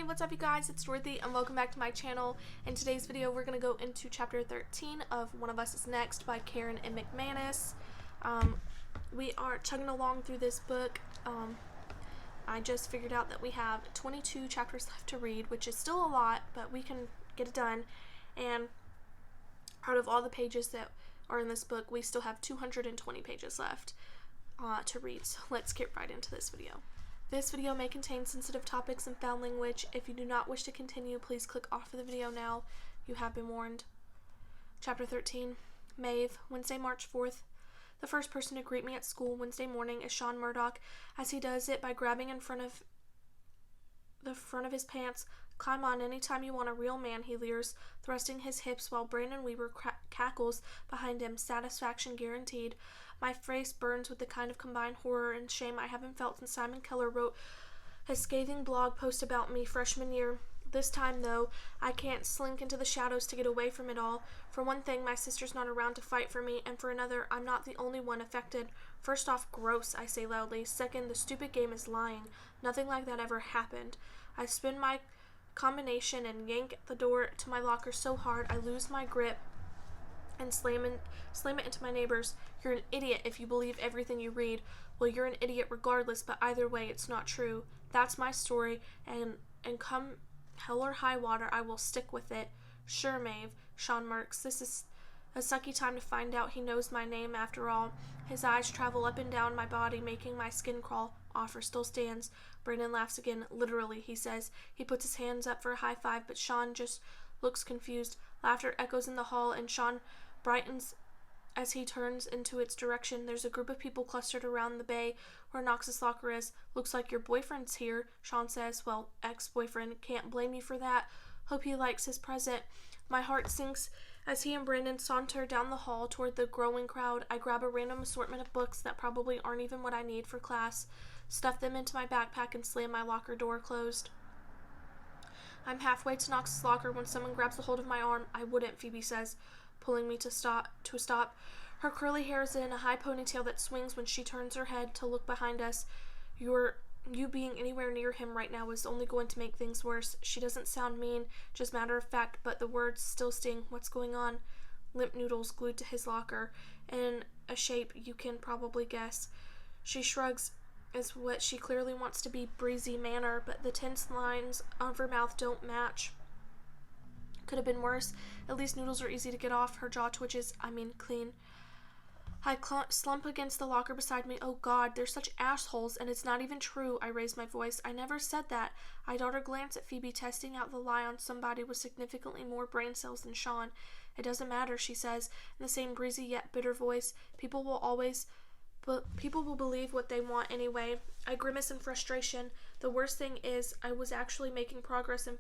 Hey, what's up you guys? It's Dorothy and welcome back to my channel. In today's video we're going to go into chapter 13 of One of Us is Next by Karen and McManus. We are chugging along through this book. I just figured out that we have 22 chapters left to read, which is still a lot, but we can get it done. And out of all the pages that are in this book, we still have 220 pages left to read. So let's get right into this video. This video may contain sensitive topics and foul language. If you do not wish to continue, please click off of the video now. You have been warned. Chapter 13. Maeve, Wednesday, March 4th. The first person to greet me at school Wednesday morning is Sean Murdoch, as he does it by grabbing in front of the front of his pants. Climb on anytime you want a real man, he leers, thrusting his hips while Brandon Weaver cackles behind him, satisfaction guaranteed. My face burns with the kind of combined horror and shame I haven't felt since Simon Keller wrote a scathing blog post about me freshman year. This time, though, I can't slink into the shadows to get away from it all. For one thing, my sister's not around to fight for me, and for another, I'm not the only one affected. First off, gross, I say loudly. Second, the stupid game is lying. Nothing like that ever happened. I spin my combination and yank the door to my locker so hard I lose my grip and slam it into my neighbors. You're an idiot if you believe everything you read. Well, you're an idiot regardless, but either way, it's not true. That's my story, and come hell or high water, I will stick with it. Sure, Maeve, Sean murks. This is a sucky time to find out he knows my name after all. His eyes travel up and down my body, making my skin crawl. Offer still stands. Brandon laughs again. Literally, he says. He puts his hands up for a high five, but Sean just looks confused. Laughter echoes in the hall, and Sean brightens as he turns into its direction. There's a group of people clustered around the bay where Knox's locker is. Looks like your boyfriend's here, Sean says. Well, ex-boyfriend. Can't blame you for that. Hope he likes his present. My heart sinks as he and Brandon saunter down the hall toward the growing crowd. I grab a random assortment of books that probably aren't even what I need for class, stuff them into my backpack, and slam my locker door closed. I'm halfway to Knox's locker when someone grabs a hold of my arm. I wouldn't, Phoebe says, pulling me to a stop. Her curly hair is in a high ponytail that swings when she turns her head to look behind us. You being anywhere near him right now is only going to make things worse. She doesn't sound mean, just matter of fact, but the words still sting. What's going on? Limp noodles glued to his locker, in a shape you can probably guess. She shrugs as what she clearly wants to be breezy manner, but the tense lines of her mouth don't match. Could have been worse. At least noodles are easy to get off. Her jaw twitches. Clean. I slump against the locker beside me. Oh God, they're such assholes, and it's not even true. I raise my voice. I never said that. I dart a glance at Phoebe, testing out the lie on somebody with significantly more brain cells than Sean. It doesn't matter, she says, in the same breezy yet bitter voice. People will believe what they want anyway. I grimace in frustration. The worst thing is, I was actually making progress in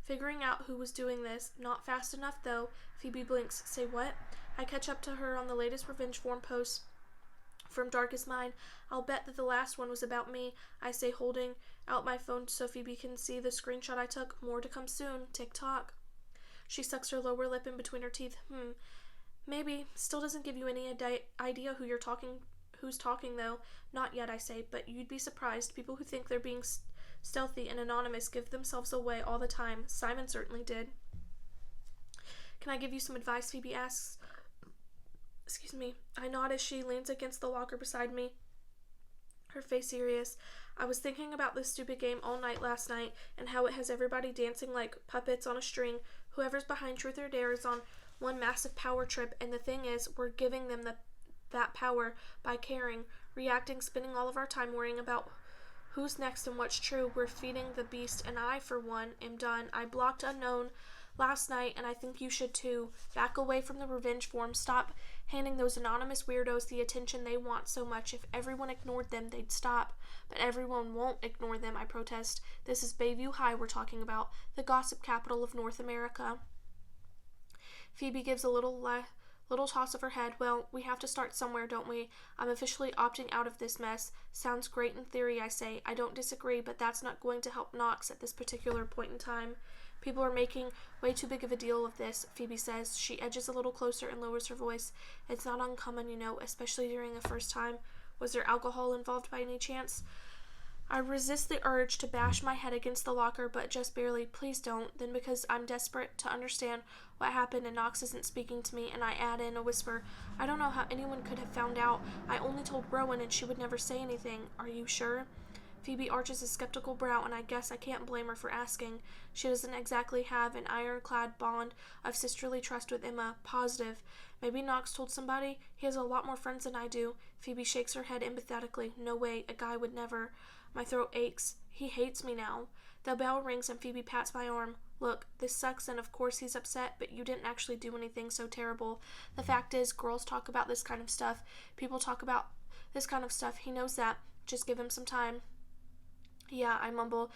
figuring out who was doing this. Not fast enough, though. Phoebe blinks. Say what? I catch up to her on the latest revenge form post from Darkest Mind. I'll bet that the last one was about me, I say, holding out my phone so Phoebe can see the screenshot I took. More to come soon. Tick-tock. She sucks her lower lip in between her teeth. Maybe. Still doesn't give you any idea who's talking, though. Not yet, I say, but you'd be surprised. People who think they're being stealthy and anonymous give themselves away all the time. Simon certainly did. Can I give you some advice? Phoebe asks. Excuse me. I nod as she leans against the locker beside me, her face serious. I was thinking about this stupid game all night last night and how it has everybody dancing like puppets on a string. Whoever's behind Truth or Dare is on one massive power trip, and the thing is, we're giving them that power by caring, reacting, spending all of our time worrying about who's next and what's true. We're feeding the beast, and I, for one, am done. I blocked Unknown last night, and I think you should too. Back away from the revenge form. Stop handing those anonymous weirdos the attention they want so much. If everyone ignored them, they'd stop. But everyone won't ignore them, I protest. This is Bayview High we're talking about, the gossip capital of North America. Phoebe gives a little toss of her head. Well, we have to start somewhere, don't we? I'm officially opting out of this mess. Sounds great in theory, I say. I don't disagree, but that's not going to help Knox at this particular point in time. People are making way too big of a deal of this, Phoebe says. She edges a little closer and lowers her voice. It's not uncommon, especially during a first time. Was there alcohol involved by any chance? I resist the urge to bash my head against the locker, but just barely. Please don't. Then, because I'm desperate to understand what happened and Knox isn't speaking to me, and I add in a whisper, I don't know how anyone could have found out. I only told Rowan and she would never say anything. Are you sure? Phoebe arches a skeptical brow, and I guess I can't blame her for asking. She doesn't exactly have an ironclad bond of sisterly trust with Emma. Positive. Maybe Knox told somebody. He has a lot more friends than I do. Phoebe shakes her head empathetically. No way, a guy would never. My throat aches. He hates me now. The bell rings and Phoebe pats my arm. Look, this sucks and of course he's upset, but you didn't actually do anything so terrible. The fact is, girls talk about this kind of stuff. People talk about this kind of stuff. He knows that. Just give him some time. Yeah, I mumble.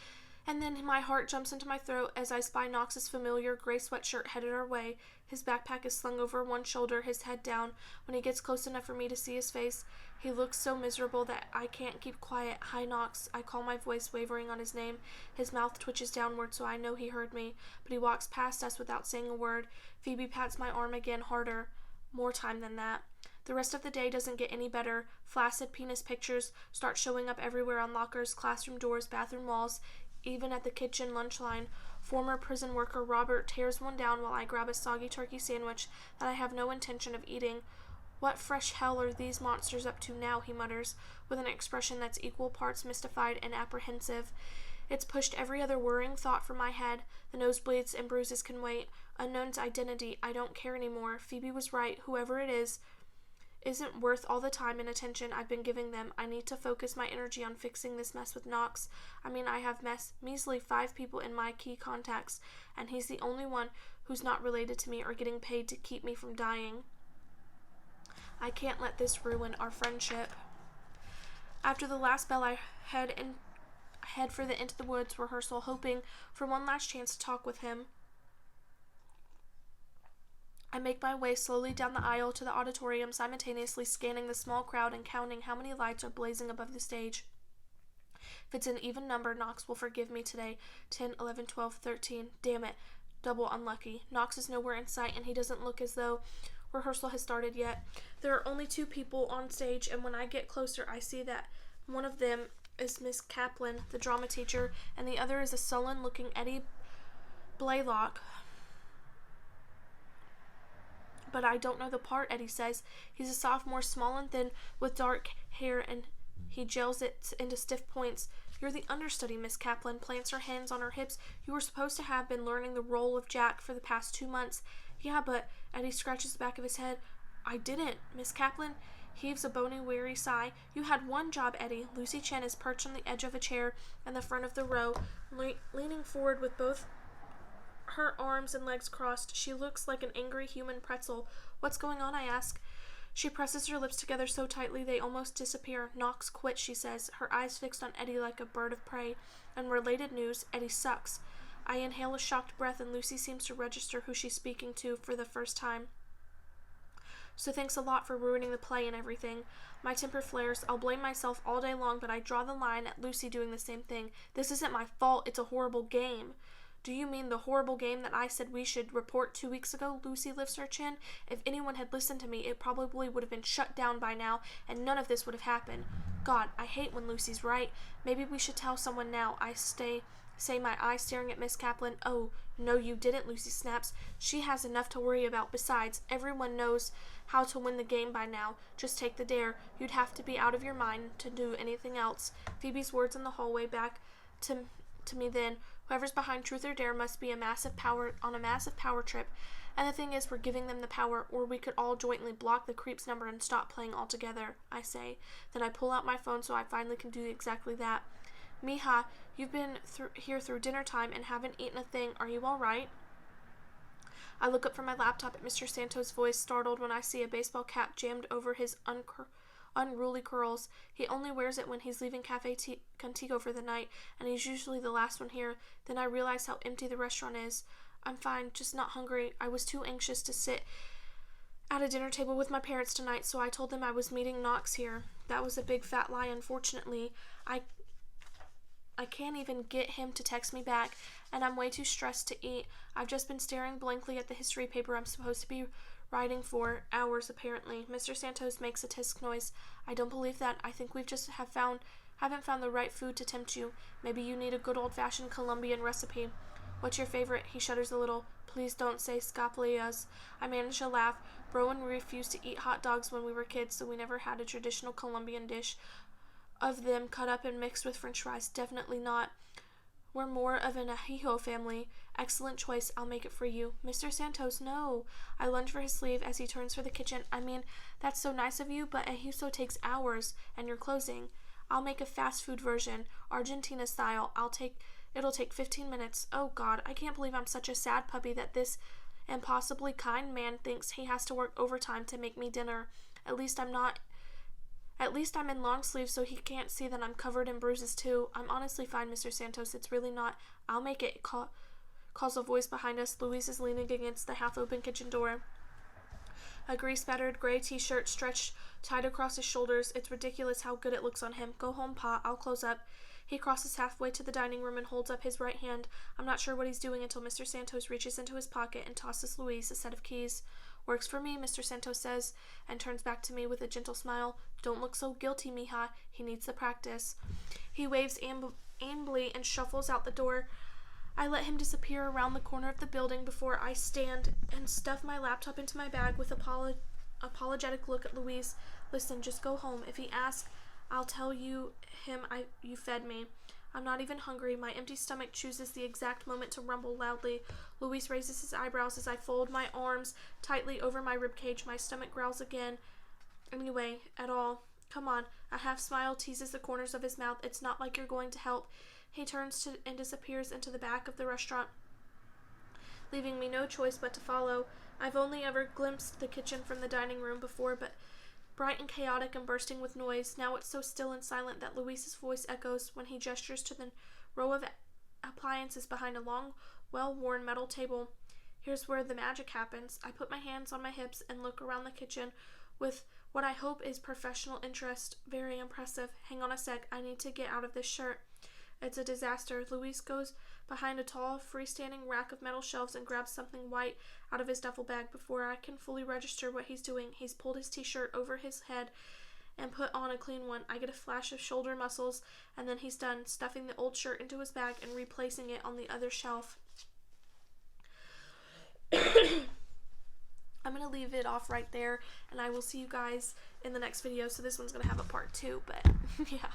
And then my heart jumps into my throat as I spy Knox's familiar gray sweatshirt headed our way. His backpack is slung over one shoulder, his head down. When he gets close enough for me to see his face, he looks so miserable that I can't keep quiet. Hi, Knox. I call, my voice wavering on his name. His mouth twitches downward, so I know he heard me, but he walks past us without saying a word. Phoebe pats my arm again, harder. More time than that. The rest of the day doesn't get any better. Flaccid penis pictures start showing up everywhere on lockers, classroom doors, bathroom walls, even at the kitchen lunch line. Former prison worker Robert tears one down while I grab a soggy turkey sandwich that I have no intention of eating. What fresh hell are these monsters up to now, he mutters, with an expression that's equal parts mystified and apprehensive. It's pushed every other worrying thought from my head. The nosebleeds and bruises can wait. Unknown's identity. I don't care anymore. Phoebe was right. Whoever it is isn't worth all the time and attention I've been giving them. I need to focus my energy on fixing this mess with Knox. I mean, I have measly 5 people in my key contacts, and he's the only one who's not related to me or getting paid to keep me from dying. I can't let this ruin our friendship. After the last bell, I head for the Into the Woods rehearsal, hoping for one last chance to talk with him. I make my way slowly down the aisle to the auditorium, simultaneously scanning the small crowd and counting how many lights are blazing above the stage. If it's an even number, Knox will forgive me today. 10, 11, 12, 13. Damn it. Double unlucky. Knox is nowhere in sight, and he doesn't look as though rehearsal has started yet. There are only 2 people on stage, and when I get closer, I see that one of them is Miss Kaplan, the drama teacher, and the other is a sullen-looking Eddie Blaylock. But I don't know the part, Eddie says. He's a sophomore, small and thin, with dark hair, and he gels it into stiff points. You're the understudy, Miss Kaplan plants her hands on her hips. You were supposed to have been learning the role of Jack for the past 2 months. Yeah, but Eddie scratches the back of his head. I didn't. Miss Kaplan heaves a bony, weary sigh. You had one job, Eddie. Lucy Chen is perched on the edge of a chair in the front of the row, leaning forward with both her arms and legs crossed. She looks like an angry human pretzel. What's going on, I ask. She presses her lips together so tightly they almost disappear. Knox quit, she says, her eyes fixed on Eddie like a bird of prey. And related news, Eddie sucks. I inhale a shocked breath, and Lucy seems to register who she's speaking to for the first time. So thanks a lot for ruining the play and everything. My temper flares. I'll blame myself all day long, but I draw the line at Lucy doing the same thing. This isn't my fault. It's a horrible game. Do you mean the horrible game that I said we should report 2 weeks ago? Lucy lifts her chin. If anyone had listened to me, it probably would have been shut down by now, and none of this would have happened. God, I hate when Lucy's right. Maybe we should tell someone now. I say my eyes staring at Miss Kaplan. Oh, no you didn't, Lucy snaps. She has enough to worry about. Besides, everyone knows how to win the game by now. Just take the dare. You'd have to be out of your mind to do anything else. Phoebe's words in the hallway back to me then. Whoever's behind Truth or Dare must be on a massive power trip. And the thing is, we're giving them the power, or we could all jointly block the creep's number and stop playing altogether, I say. Then I pull out my phone so I finally can do exactly that. Mija, you've been here through dinner time and haven't eaten a thing. Are you all right? I look up from my laptop at Mr. Santos' voice, startled when I see a baseball cap jammed over his unruly curls. He only wears it when he's leaving Cafe Contigo for the night, and he's usually the last one here. Then I realize how empty the restaurant is. I'm fine, just not hungry. I was too anxious to sit at a dinner table with my parents tonight, so I told them I was meeting Knox here. That was a big fat lie, unfortunately. I can't even get him to text me back, and I'm way too stressed to eat. I've just been staring blankly at the history paper I'm supposed to be writing for hours, apparently. Mr. Santos makes a tisk noise. I don't believe that. I think we've just have Haven't found the right food to tempt you. Maybe you need a good old-fashioned Colombian recipe. What's your favorite? He shudders a little. Please don't say scapalias. I manage to laugh. Bro and we refused to eat hot dogs when we were kids, so we never had a traditional Colombian dish of them cut up and mixed with french fries. Definitely not. We're more of an ajijo family. Excellent choice. I'll make it for you. Mr. Santos, no. I lunge for his sleeve as he turns for the kitchen. I mean, that's so nice of you, but ajijo takes hours, and you're closing. I'll make a fast food version, Argentina style. It'll take 15 minutes. Oh God, I can't believe I'm such a sad puppy that this impossibly kind man thinks he has to work overtime to make me dinner. At least I'm in long sleeves so he can't see that I'm covered in bruises too. I'm honestly fine, Mr. Santos. It's really not. I'll make it, calls a voice behind us. Louise is leaning against the half-open kitchen door. A grease-spattered gray t-shirt stretched tied across his shoulders. It's ridiculous how good it looks on him. Go home, Pa. I'll close up. He crosses halfway to the dining room and holds up his right hand. I'm not sure what he's doing until Mr. Santos reaches into his pocket and tosses Louise a set of keys. Works for me, Mr. Santos says, and turns back to me with a gentle smile. Don't look so guilty, mija. He needs the practice. He waves aimlessly and shuffles out the door. I let him disappear around the corner of the building before I stand and stuff my laptop into my bag with apologetic look at Louise. Listen, just go home. If he asks, I'll tell you fed me. I'm not even hungry. My empty stomach chooses the exact moment to rumble loudly. Louise raises his eyebrows as I fold my arms tightly over my ribcage. My stomach growls again. Anyway, at all. Come on. A half smile teases the corners of his mouth. It's not like you're going to help. He turns and disappears into the back of the restaurant, leaving me no choice but to follow. I've only ever glimpsed the kitchen from the dining room before, but bright and chaotic and bursting with noise. Now it's so still and silent that Luis's voice echoes when he gestures to the row of appliances behind a long, well-worn metal table. Here's where the magic happens. I put my hands on my hips and look around the kitchen with what I hope is professional interest. Very impressive. Hang on a sec. I need to get out of this shirt. It's a disaster. Luis goes behind a tall, freestanding rack of metal shelves and grabs something white out of his duffel bag. Before I can fully register what he's doing, he's pulled his t-shirt over his head and put on a clean one. I get a flash of shoulder muscles, and then he's done, stuffing the old shirt into his bag and replacing it on the other shelf. I'm going to leave it off right there, and I will see you guys in the next video. So this one's going to have a part 2, but yeah.